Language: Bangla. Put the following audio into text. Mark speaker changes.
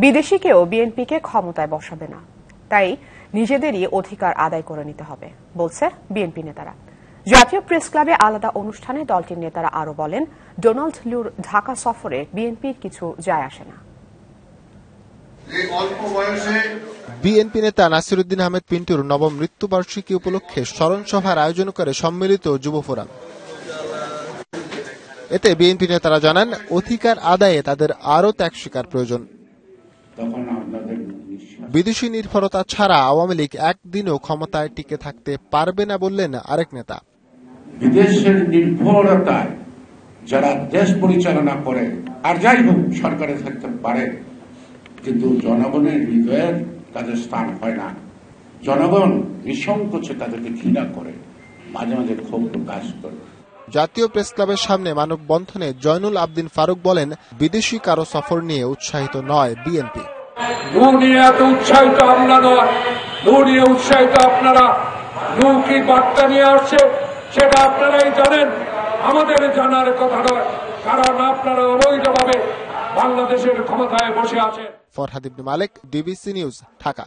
Speaker 1: বিদেশি কেউ বিএনপিকে ক্ষমতায় বসাবে না, তাই নিজেদেরই অধিকার আদায় করে নিতে হবে বলছে বিএনপি নেতারা। জাতীয় প্রেস ক্লাবে আলাদা অনুষ্ঠানে দলটির নেতারা আরো বলেন, ডোনাল্ড লুর ঢাকা সফরে বিএনপির কিছু যায় আসে না।
Speaker 2: বিএনপি নেতা নাসিরউদ্দিন আহমেদ পিন্টুর নবম মৃত্যুবার্ষিকী উপলক্ষে স্মরণ সভার আয়োজন করে সম্মিলিত যুব ফোরাম। এতে বিএনপি নেতারা জানান, অধিকার আদায়ে তাদের আরও ত্যাগ স্বীকার প্রয়োজন। বিদেশি নির্ভরতা ছাড়া আওয়ামী লীগ একদিনও ক্ষমতায় টিকে থাকতে পারবে না বললেন আরেক নেতা।
Speaker 3: বিদেশের নির্ভরতায় যারা দেশ পরিচালনা করে আর যাই হোক সরকারে থাকতে পারে, কিন্তু জনগণের হৃদয়ের তাদের স্থান হয় না। জনগণ নিঃসংকোচে তাদেরকে ঘৃণা করে, মাঝে মাঝে ক্ষোভ প্রকাশ করে।
Speaker 2: জাতীয় প্রেস ক্লাবের সামনে মানববন্ধনে জয়নুল আবদিন ফারুক বলেন, বিদেশি কারো সফর নিয়ে উৎসাহিত নয় বিএনপি।
Speaker 4: এত উৎসাহিত আমরা নয়, নিয়ে উৎসাহিত আপনারা। কি বার্তা নিয়ে আসছে সেটা আপনারাই জানেন, আমাদের জানার কথা নয়, কারণ আপনারা অবৈধভাবে বাংলাদেশের ক্ষমতায় বসে আছেন।
Speaker 2: ফরহাদ ইবনে মালিক, ডিবিসি নিউজ, ঢাকা।